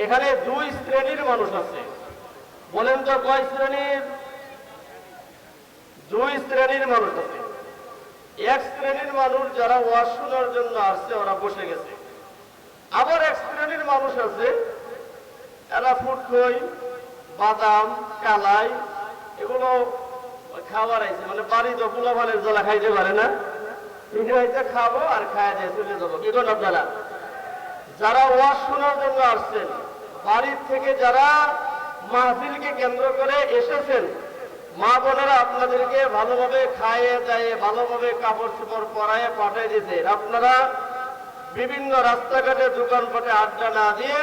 এখানে দুই শ্রেণীর মানুষ আছে। বলেন তো কয় শ্রেণীর? দুই শ্রেণীর মানুষ আছে। এক শ্রেণীর মানুষ যারা ওয়াজ শোনার জন্য আসছে, ওরা বসে গেছে। আবার এক শ্রেণীর মানুষ আছে, এরা ফুটকই, বাদাম, কালাই এগুলো খাবার আইছে, মানে বাড়িতে পোলা ভালের জ্বালা খাইতে পারে না, খাবো আর খাওয়া দিয়ে চলে যাবো। কি করেন আপনারা? যারা ওয়াজ শোনার জন্য আসছেন, বাড়ির থেকে যারা মাহফিলকে কেন্দ্র করে এসেছেন, মা বোনেরা আপনাদেরকে ভালোভাবে খাইয়ে দাইয়ে ভালোভাবে কাপড় চোপড় পরায়ে পাঠিয়ে দিয়েছেন। আপনারা বিভিন্ন রাস্তাঘাটে দোকানপাটে আড্ডা না দিয়ে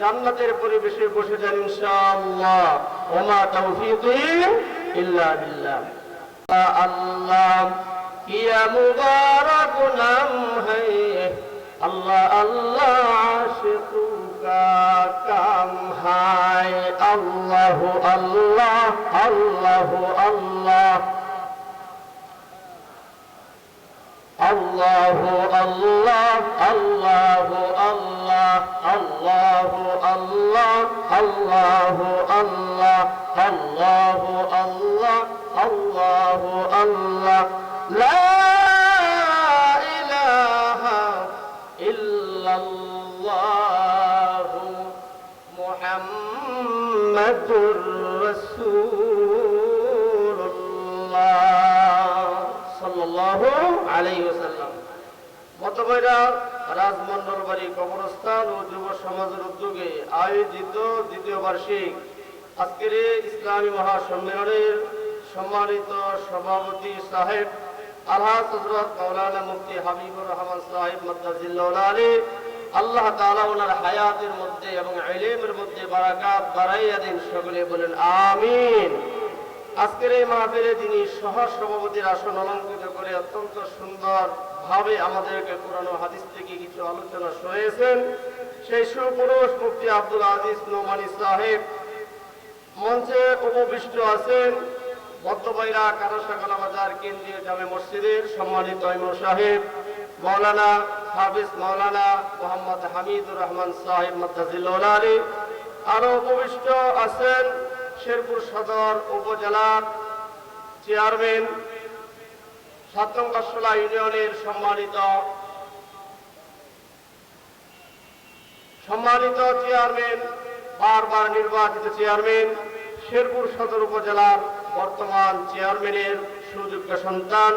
জান্নাতের পরিবেশে বসে যান ইনশাআল্লাহ। ওমা তাওফীকি ইল্লা বিল্লাহ। আল্লাহ কিয়া মুবারক নাম হ্যায়, আল্লাহ আল্লাহ আশিকু কা কাম হায়। আল্লাহু আল্লাহ আল্লাহু আল্লাহ আল্লাহু আল্লাহ আল্লাহু আল্লাহ আল্লাহু আল্লাহ আল্লাহু আল্লাহ আল্লাহু আল্লাহ আল্লাহু আল্লাহ লা ইলাহা ইল্লাল্লাহু মুহাম্মাদুর রাসূলুল্লাহ সাল্লাল্লাহু আলাইহি ওয়াসাল্লাম। মতবৈরা রাজমন্ডল বাড়ি কবরস্থান ও যুব সমাজের উদ্যোগে আয়োজিত দ্বিতীয় বার্ষিক আজকের ইসলামী মহাসম্মেলনের সম্মানিত সভাপতি সাহেব আলহাজ হযরত মাওলানা মুফতি হাবিবুর রহমান সাহেব মাদ্দাজিল্লাহু আলাইহি, আল্লাহ তাআলা ওনার হায়াতের মধ্যে এবং ইলমের মধ্যে বারাকাত বাড়াইয়া দিন। সকলে বলেন আমিন। আজকের এই মাহফিলে যিনি সহ সভাপতির আসন অলঙ্কৃত করে অত্যন্ত সুন্দর ভাবে আমাদেরকে কোরআন ও হাদিস থেকে কিছু আলোচনা শুনিয়েছেন, সেই সুপুরুষ মুফতি আব্দুল আজিজ নোমানী সাহেব মঞ্চে উপবিষ্ট আছেন। মধ্যবৈরা কারসাখানা বাজার কেন্দ্রীয় জামে মসজিদের সম্মানিত ইমাম সাহেব মাওলানা হাফিজ মাওলানা মোহাম্মদ হামিদুর রহমান সাহেব মাদ্দাজিল্লাহু আলাইহি। আরো উপবিষ্ট আছেন শেরপুর সদর উপজেলার চেয়ারম্যান, ৭ নং কাশলা ইউনিয়নের সম্মানিত চেয়ারম্যান, বারবার নির্বাচিত চেয়ারম্যান, শেরপুর সদর উপজেলার বর্তমান চেয়ারম্যানের সুযোগ্য সন্তান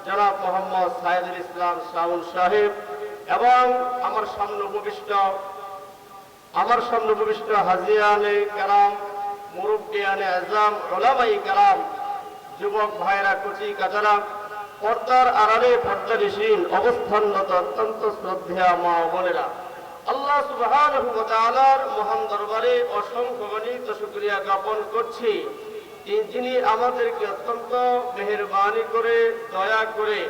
জনাব মোহাম্মদ সাইদুল ইসলাম শাওন সাহেব, এবং আমার সামনে উপবিষ্ট হাজিয়ানে কেরাম, মুরব্বিয়ানে আজম, উলামায়ে কেরাম, যুবক ভাইরা, কচি কাচারা, পর্দার আড়ালে পর্দানিশীন অবস্থানরত অত্যন্ত শ্রদ্ধেয় মা বোনেরা, আল্লাহ সুবহানাহু ওয়া তাআলার মহান দরবারে অসংখ্য গণিত শুকরিয়া জ্ঞাপন করছি, যিনি আমাদেরকে অত্যন্ত মেহেরবানি করে দয়া করে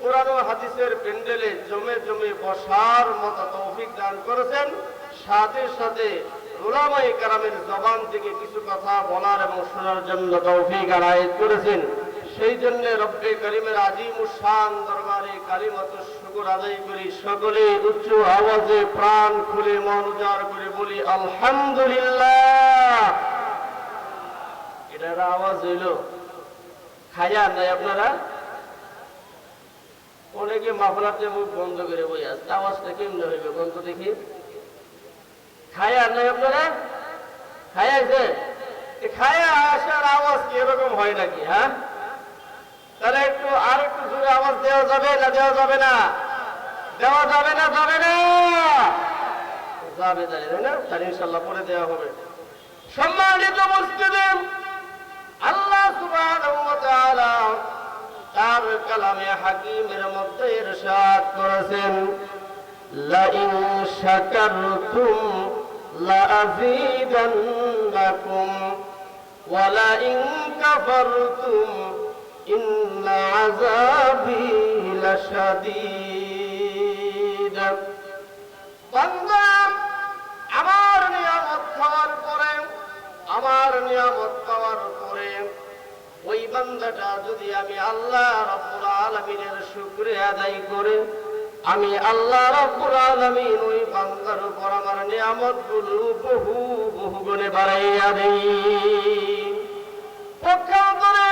কোরআন ও হাদিসের প্যান্ডেলে জমে জমে বসার মতো তৌফিক দান করেছেন। সাথে সাথে উলামায়ে কেরামের জবান থেকে কিছু কথা বলার এবং শোনার জন্য তৌফিক আনায়েত করেছেন। সেই জন্য রব্বে করিমের আজিমুশ শান দরবারে কালিমাতুশ শুকর আদায় করি। সকলে উচ্চ আওয়াজে প্রাণ খুলে মন উজাড় করে বলি আলহামদুলিল্লাহ। এটার আওয়াজ হইল খায়া নাই আপনারা? অনেকে মাফলাতে মুখ বন্ধ করে বই আসছে, আওয়াজটা কেমনে হইবে বন্ধ দেখি? খায়া নাই আপনারা? খায়াছে? খায়া আসার আওয়াজ কি এরকম হয় নাকি? হ্যাঁ, তাহলে আর একটু জোরে আওয়াজ দেওয়া যাবে না? দেওয়া যাবে না? দেওয়া যাবে না? যাবে না? যাবে, তাই না? তাহলে ইনশাআল্লাহ পরে দেওয়া হবে। সম্মানিত মুসলিম, আল্লাহ সুবহানাহু ওয়া তাআলা তার কালামে হাকিমের মধ্যে ইরশাদ করেছেন, লা ইন শাকারতুম লা আযীদান্নাকুম ওয়া লা ইন কাফারতুম ইন্না আযাবি লাশাদীদ। বান্দা, আমার নিয়ামত পাওয়ার পরে ওই বান্দাটা যদি আমি আল্লাহ রাব্বুল আলামিনের শুকরিয়া আদায় করে আমি আল্লাহ রাব্বুল আলামিন ওই বান্দার উপর আমার নিয়ামতগুলো বহু বহু গুণে বাড়াইয়া দেই। পক্ষান্তরে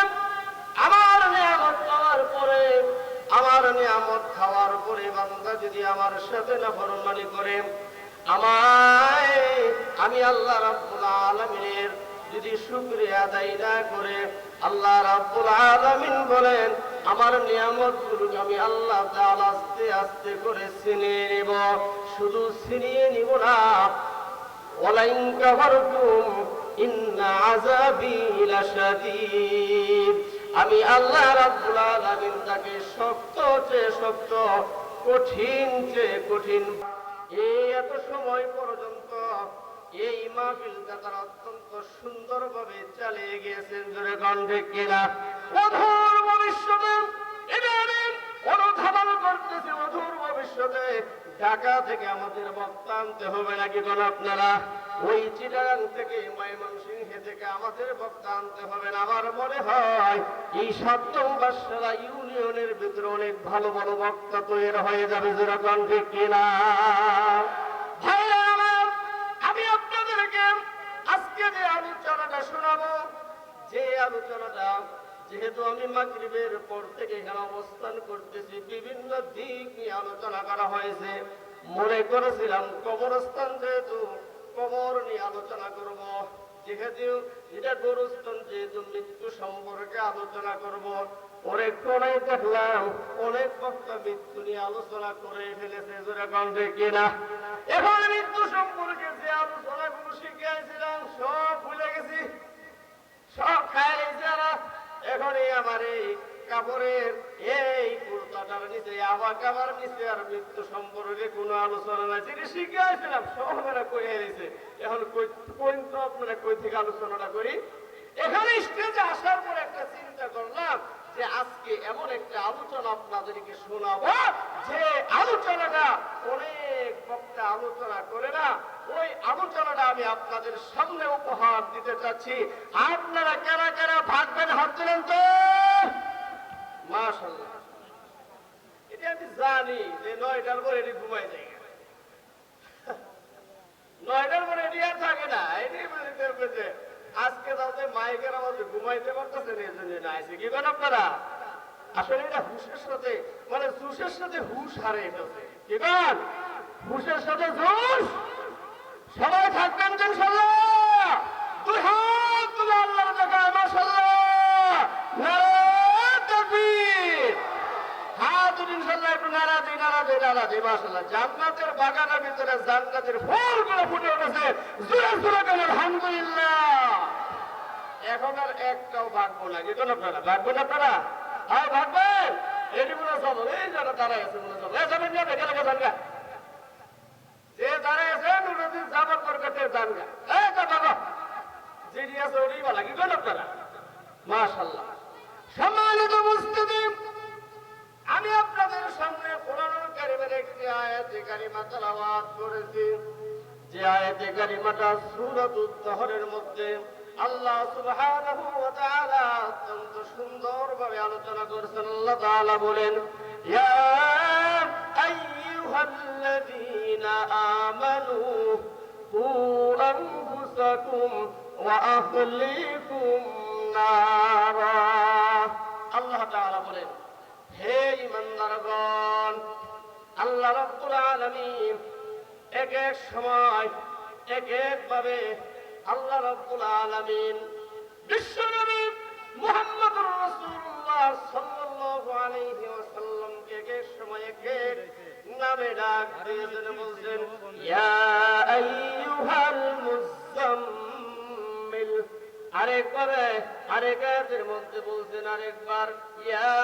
আমার নিয়ামত পাওয়ার পরে, আমার নিয়ামত খাওয়ার পরে বান্দা যদি আমার সাথে নাফরমানি করে, আমি আল্লাহ রাব্বুল আলামিনের যদি শুকরিয়া আদায় না করে, আল্লাহ রাব্বুল আলামিন বলেন আমার নিয়ামতগুলোকে আমি আল্লাহ তাআলা আস্তে আস্তে করে ছিনিয়ে নেব। শুধু ছিনিয়ে নিব না, ওয়ালাইন কাফারতুম ইন্না আযাবি লাশাদীদ, আমি আল্লাহ রাব্বুল আলামিন তাকে শক্ত চেয়ে শক্ত, কঠিন চেয়ে কঠিন। এই এত সময় পর্যন্ত এই মাহফিলটা তারা অত্যন্ত সুন্দরভাবে চালিয়ে গিয়েছেন, জোরে কণ্ঠে কিনা। অধুর ভবিষ্যতে এভাবে অনুধাবন করতেছে, অধুর ভবিষ্যতে ঢাকা থেকে আমাদের বক্তা আনতে হবে নাকি কোন আপনারা? ওই চিটাগাং থেকে, ময়মনসিংহ থেকে আমাদের বক্তা আনতে হবে না। আমার মনে হয় এই ৭ নম্বর সারা ইউনিয়নের ভিতরে অনেক ভালো ভালো বক্তা তৈরি হয়ে যাবে, জোরে কণ্ঠে কিনা। ভাইরা আমার, আমি আপনাদেরকে আজকে যে আলোচনাটা শোনাবো, যে আলোচনাটা যেহেতু আমি মাগরিবের পর থেকে এখানে অবস্থান করতেছি, বিভিন্ন দিক নিয়ে আলোচনা করা হয়েছে। মনে করেছিলাম কবরস্থান, যেহেতু কবর নিয়ে আলোচনা করব, যেহেতু এটা গোরস্থান, যেহেতু মৃত্যু সম্পর্কে আলোচনা করব। অনেক কোনায় দেখলাম অনেক বক্তা মৃত্যু নিয়ে আলোচনা করে ফেলেছে, জোরে কণ্ঠে কিনা। এখন মৃত্যু সম্পর্কে যে আলোচনাগুলো শিখিয়েছিলাম সব ভুলে গেছি, সব খায় যারা। এখন আমার এই কাপড়ের এই কুর্তাটার নিচে, আবার কাবার নিচে আর মৃত্যু সম্পর্কে কোনো আলোচনা নাই, যেটা শিখিয়েছিলাম সব আমরা কই হারিয়েছে। এখন কই তো আপনারা কই থেকে আলোচনাটা করি। এখানে স্টেজে আসার পর একটা চিন্তা করলাম যে আজকে এমন একটা আলোচনা আপনাদেরকে শোনাবো, যে আলোচনাটা অনেক বক্তা আলোচনা করে না, ওই আলোচনাটা আমি আপনাদের সামনে উপহার দিতে চাচ্ছি। আপনারা কারা কারা ভাগবেন হাত তুলেন তো। মাশাআল্লাহ, এটা আমি জানি যে ৯টার পরে এটি ঘুমাই যায়, ৯টার পরে এটি আর থাকে না। এটি বলতে আজকে তাতে মাইকের আওয়াজে ঘুমাইতে পারতেছেন, এই জন্য না আসে। কি করেন আপনারা? আসলে এটা হুশের সাথে, মানে জুসের সাথে হুশ হারিয়ে ফেলছে। কি করেন? হুশের সাথে জুস। সবাই থাকবেন তো ইনশাআল্লাহ। দুই হাত তুলে আল্লাহর দেখায় মাশাআল্লাহ, নারে তাকবীর। হাত ইনশাআল্লাহ একটু নারা দিই, নারা দিই, নারা দিই। মাশাআল্লাহ, জান্নাতের বাগানের ভিতরে জান্নাতের ফুলগুলো ফুটে উঠেছে, জোরে জোরে বলেন আলহামদুলিল্লাহ। এখন আর একটাও ভাগবো না। কি কোন আপনারা ভাগবেন? আপনারা আর ভাগবেন? এটি মনে চলো, এই যারা দাঁড়ায় আছে মনে চলো, এই যাবেন যাবে গেলে জানগা, যে দাঁড়ায় আছেন ওটা যাবার করতে জানগা, এই যাবা যেটি আছে ওটাই বলা। কি কোন আপনারা? মাশাআল্লাহ। সম্মানিত মুসলিম, আমি আপনাদের সামনে কোরআনুল কারীমের একটি আয়াতে কারিমা তেলাওয়াত করেছি, যে আয়াতে কারিমাটা সূরাতুত তাহরের মধ্যে আল্লাহ সুবহানাহু ওয়া তাআলা অত্যন্ত সুন্দরভাবে আলোচনা করেছেন। আল্লাহ তাআলা বলেন, ইয়া আইয়ুহাল্লাযীনা আমানু কু আনফুসাকুম ওয়া আহলিকুম নারা। আল্লাহ তাআলা বলেন, হে ঈমানদারগণ, আল্লাহ রাব্বুল আলামিন এক এক সময় এক এক ভাবে আল্লাহ রাব্বুল আলামিন বিশ্বনবী মুহাম্মদুর রাসূলুল্লাহ সাল্লাল্লাহু আলাইহি ওয়াসাল্লামকে এক এক সময় এক এক নামে ডাক দিয়েছেন। বলছেন, ইয়া আইয়ুহাল মুযাম্মিল। আরেকবারে আরেক আয়াতের মধ্যে বলছেন আরেকবার, ইয়া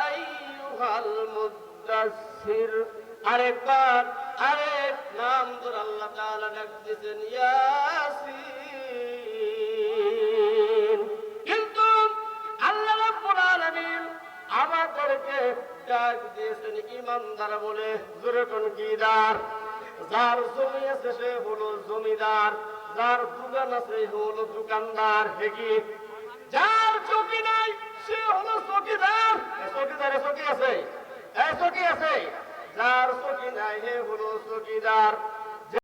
আইয়ুহাল মুদাসসির। আরেকবার আরেক নাম ধরে আল্লাহ তাআলা ডাক দিয়েছেন, ইয়াসিন। কিন্তু আল্লাহ রাব্বুল আলামিন আমাদেরকে ডাক দিয়েছেন ঈমানদার বলে। জোরে কোন কিদার? যার জমি আছে সে হলো জমিদার, যার দোকান আছে সে হলো দোকানদার। কি? যার চকি নাই সে হলো চকিদার। চকিদারে চকি আছে, চকি আছে। যার চকি নাই হে হলো চকিদার।